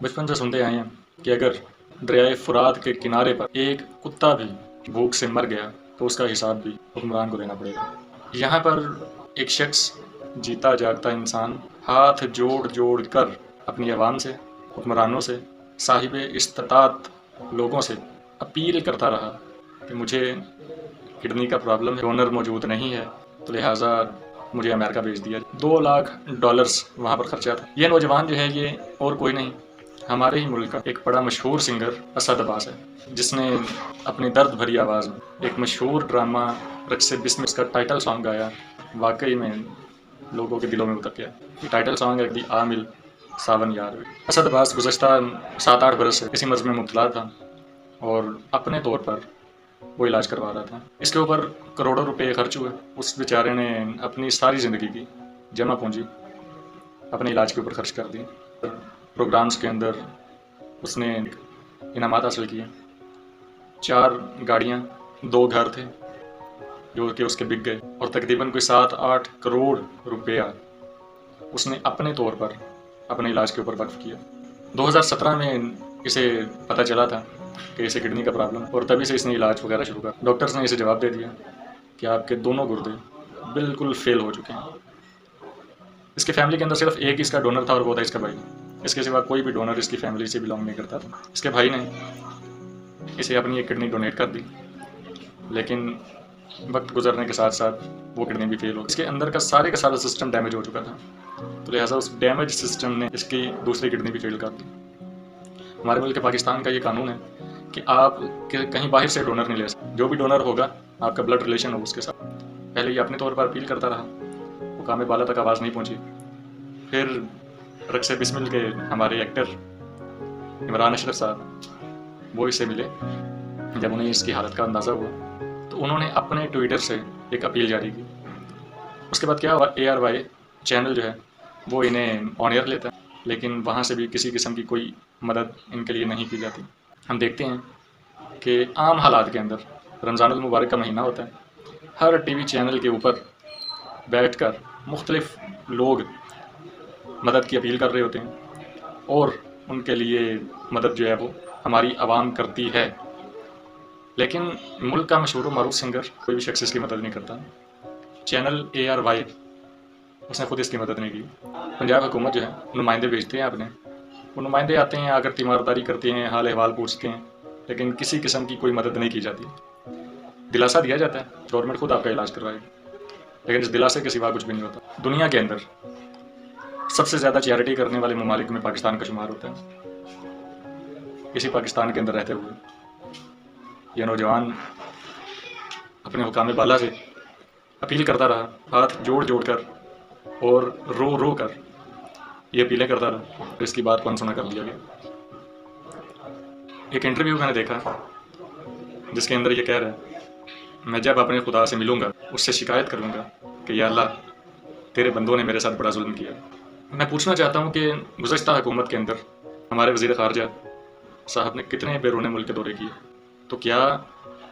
बचपन से सुनते आए हैं कि अगर दरियाए फुरात के किनारे पर एक कुत्ता भी भूख से मर गया तो उसका हिसाब भी हुक्मरान को देना पड़ेगा। यहाँ पर एक शख्स, जीता जागता इंसान, हाथ जोड़ जोड़ कर अपनी आवाम से, हुक्मरानों से, साहिब इस्तात लोगों से अपील करता रहा कि मुझे किडनी का प्रॉब्लम है, डोनर मौजूद नहीं है, तो लिहाजा मुझे अमेरिका भेज दिया। $2 लाख वहाँ पर खर्चा था। ये नौजवान जो है ये और कोई नहीं, हमारे ही मुल्क का एक बड़ा मशहूर सिंगर असद अब्बास है, जिसने अपनी दर्द भरी आवाज़ में एक मशहूर ड्रामा रक्से बिस्मिल का टाइटल सॉन्ग गाया। वाकई में लोगों के दिलों में उतर गया। ये टाइटल सॉन्ग है दी आमिल सावन यार। असद अब्बास गुज़श्ता 7-8 बरस से इसी मर्ज़ में मुब्तला था और अपने तौर पर वो इलाज करवा रहा था। इसके ऊपर करोड़ों रुपए खर्च हुए। उस बेचारे ने अपनी सारी ज़िंदगी की जमा पूंजी अपने इलाज के ऊपर खर्च कर दी। प्रोग्राम्स के अंदर उसने इनामात हासिल किए। 4 गाड़ियाँ, 2 घर थे जो कि उसके बिक गए और तकरीबन कोई 7-8 करोड़ रुपया उसने अपने तौर पर अपने इलाज के ऊपर वक्फ किया। 2017 में इसे पता चला था कि इसे किडनी का प्रॉब्लम, और तभी से इसने इलाज वगैरह शुरू कर। डॉक्टर्स ने इसे जवाब दे दिया कि आपके दोनों गुर्दे बिल्कुल फेल हो चुके हैं। इसके फैमिली के अंदर सिर्फ एक इसका डोनर था और वो था इसका भाई। इसके सिवा कोई भी डोनर इसकी फैमिली से बिलोंग नहीं करता था। इसके भाई ने इसे अपनी एक किडनी डोनेट कर दी, लेकिन वक्त गुजरने के साथ साथ वो किडनी भी फेल हो गई। इसके अंदर का सारा सिस्टम डैमेज हो चुका था, तो लिहाजा उस डैमेज सिस्टम ने इसकी दूसरी किडनी भी फेल कर दी। हमारे मुल्क पाकिस्तान का ये कानून है कि आप कहीं बाहर से डोनर नहीं ले सकते। जो भी डोनर होगा आपका ब्लड रिलेशन हो उसके साथ। पहले ये अपने तौर पर अपील करता रहा, वो काम बाला तक आवाज़ नहीं पहुंची। फिर रक्से बिस्मिल के हमारे एक्टर इमरान अशरफ साहब वो इससे मिले। जब उन्हें इसकी हालत का अंदाज़ा हुआ तो उन्होंने अपने ट्विटर से एक अपील जारी की। उसके बाद क्या हुआ, ARY चैनल जो है वो इन्हें ऑन एयर लेता है, लेकिन वहाँ से भी किसी किस्म की कोई मदद इनके लिए नहीं की जाती। हम देखते हैं कि आम हालात के अंदर रमज़ानुल मुबारक का महीना होता है, हर TV चैनल के ऊपर बैठकर मुख्तलिफ लोग मदद की अपील कर रहे होते हैं और उनके लिए मदद जो है वो हमारी आवाम करती है, लेकिन मुल्क का मशहूर मरूफ सिंगर कोई भी शख्स इसकी मदद नहीं करता। चैनल ARY उसने खुद इसकी मदद नहीं की। पंजाब हुकूमत जो है नुमाइंदे भेजते हैं अपने, वो नुमाइंदे आते हैं, आकर तीमारदारी करते हैं, हाल अहवाल पूछते हैं, लेकिन किसी किस्म की कोई मदद नहीं की जाती। दिलासा दिया जाता है गवर्नमेंट खुद आपका इलाज करवाएगी, लेकिन इस दिलासे के सिवा कुछ भी नहीं होता। दुनिया के अंदर सबसे ज़्यादा चैरिटी करने वाले ममालिक में पाकिस्तान का शुमार होता है। इसी पाकिस्तान के अंदर रहते हुए यह नौजवान अपने हुकाम बाला से अपील करता रहा, हाथ जोड़ जोड़ कर और रो रो कर ये अपीलें करता रहा, तो इसकी बात को अनसुना कर दिया गया। एक इंटरव्यू मैंने देखा जिसके अंदर ये कह रहा है, मैं जब अपने खुदा से मिलूंगा उससे शिकायत करूंगा कि या अल्लाह तेरे बंदों ने मेरे साथ बड़ा जुल्म किया। मैं पूछना चाहता हूं कि गुज़श्ता हुकूमत के अंदर हमारे वज़ीर ख़ारजा साहब ने कितने बैरून मुल्क के दौरे किए, तो क्या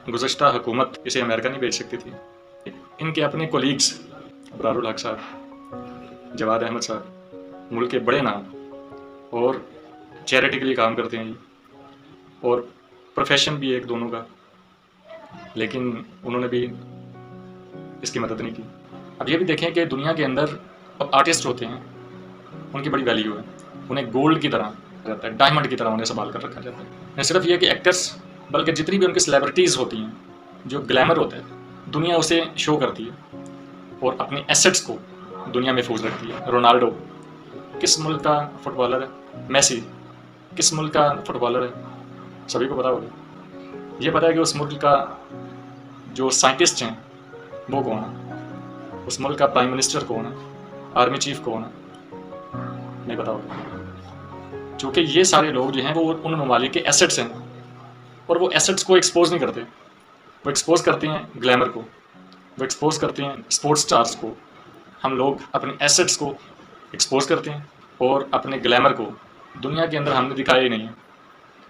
गुज़श्ता हुकूमत इसे अमेरिका नहीं भेज सकती थी? इनके अपने कोलीग्स अबरारुल हक साहब, जवाद अहमद साहब मुल्क के बड़े नाम और चैरिटी के लिए काम करते हैं और प्रोफेशन भी एक दोनों का, लेकिन उन्होंने भी इसकी मदद नहीं की। अब ये भी देखें कि दुनिया के अंदर अब आर्टिस्ट होते हैं, उनकी बड़ी वैल्यू है, उन्हें गोल्ड की तरह रहता है, डायमंड की तरह उन्हें संभाल कर रखा जाता है। न सिर्फ ये कि एक्टर्स, बल्कि जितनी भी उनकी सेलिब्रिटीज़ होती हैं, जो ग्लैमर होता है, दुनिया उसे शो करती है और अपने एसेट्स को दुनिया महफूज रखती है। रोनाल्डो किस मुल्क का फुटबॉलर है? मेसी किस मुल्क का फुटबॉलर है? सभी को पता होगा। ये पता है कि उस मुल्क का जो साइंटिस्ट हैं वो कौन है, उस मुल्क का प्राइम मिनिस्टर कौन है, आर्मी चीफ कौन है, नहीं पता होगा। चूँकि ये सारे लोग जो हैं वो उन ममालिक के एसेट्स हैं और वो एसेट्स को एक्सपोज नहीं करते, वो एक्सपोज करते हैं ग्लैमर को, वो एक्सपोज करते हैं स्पोर्ट्स स्टार्स को। हम लोग अपने एसेट्स को एक्सपोज करते हैं और अपने ग्लैमर को दुनिया के अंदर हमने दिखाया ही नहीं है।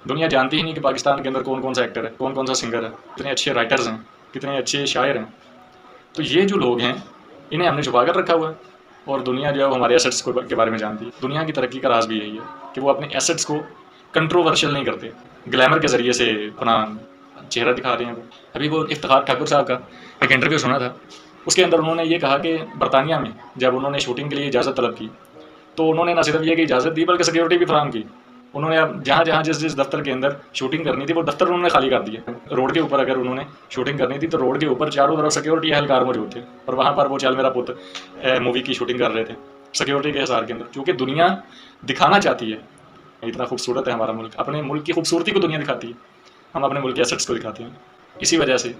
दुनिया जानती ही नहीं कि पाकिस्तान के अंदर कौन कौन सा एक्टर है, कौन कौन सा सिंगर है, कितने अच्छे राइटर्स हैं, कितने अच्छे शायर हैं। तो ये जो लोग हैं इन्हें हमने छुपा कर रखा हुआ है। और दुनिया जो है वो हमारे एसेट्स के बारे में जानती है। दुनिया की तरक्की का राज भी यही है कि वो अपने एसेट्स को कंट्रोवर्शियल नहीं करते, ग्लैमर के ज़रिए से अपना चेहरा दिखा रहे हैं। अभी वो इफ्तिखार ठाकुर साहब का एक इंटरव्यू सुना था, उसके अंदर उन्होंने ये कहा कि बरतानिया में जब उन्होंने शूटिंग के लिए इजाज़त तलब की तो उन्होंने न सिर्फ ये कि इजाज़त दी बल्कि सिक्योरिटी भी फराहम की। उन्होंने अब जहाँ जहाँ जिस दफ्तर के अंदर शूटिंग करनी थी वो दफ्तर उन्होंने खाली कर दिए। रोड के ऊपर अगर उन्होंने शूटिंग करनी थी तो रोड के ऊपर चारों तरफ सिक्योरिटी एहलकार मौजूद थे, और वहाँ पर वो चल मेरा पुत मूवी की शूटिंग कर रहे थे सिक्योरिटी के हिसार के अंदर, क्योंकि दुनिया दिखाना चाहती है इतना खूबसूरत है हमारा मुल्क। अपने मुल्क की खूबसूरती को दुनिया दिखाती है, हम अपने मुल्क के एसेट्स को दिखाते हैं। इसी वजह से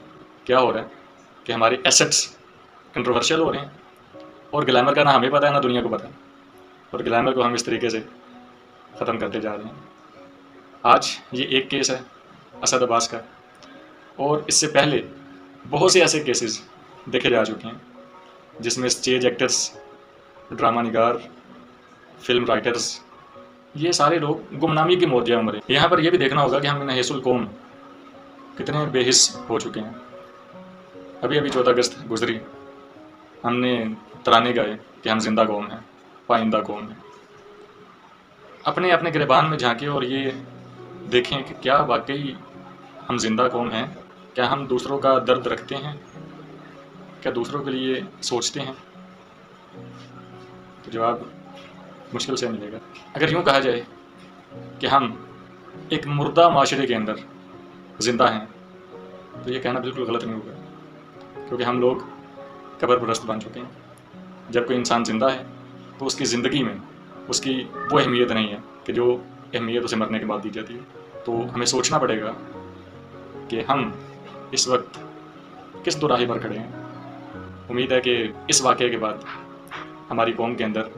क्या हो रहा है कि हमारे एसेट्स कंट्रोवर्शियल हो रहे हैं और ग्लैमर का ना हमें पता है ना दुनिया को पता है, और ग्लैमर को हम इस तरीके से ख़त्म करते जा रहे हैं। आज ये एक केस है असद अब्बास का, और इससे पहले बहुत से ऐसे केसेस देखे जा चुके हैं जिसमें स्टेज एक्टर्स, ड्रामा निगार, फिल्म राइटर्स, ये सारे लोग गुमनामी की मौत मरे। यहाँ पर यह भी देखना होगा कि हम नहीसुल कौम कितने बेहिस हो चुके हैं। अभी अभी 14 अगस्त गुजरी, हमने तराने गाए कि हम जिंदा कौम हैं, पाइंदा कौम हैं। अपने अपने गिरबान में झांकें और ये देखें कि क्या वाकई हम जिंदा कौम हैं, क्या हम दूसरों का दर्द रखते हैं, क्या दूसरों के लिए सोचते हैं। तो जवाब मुश्किल से मिलेगा। अगर यूँ कहा जाए कि हम एक मुर्दा माशरे के अंदर ज़िंदा हैं तो ये कहना बिल्कुल गलत नहीं होगा, क्योंकि हम लोग कब्र परस्त बन चुके हैं। जब कोई इंसान ज़िंदा है तो उसकी ज़िंदगी में उसकी वो अहमियत नहीं है कि जो अहमियत उसे मरने के बाद दी जाती है। तो हमें सोचना पड़ेगा कि हम इस वक्त किस दोराहे पर खड़े हैं। उम्मीद है कि इस वाक़े के बाद हमारी कौम के अंदर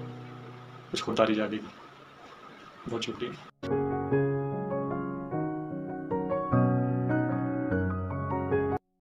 कुछ खुदारी जागेगी। बहुत शुक्रिया।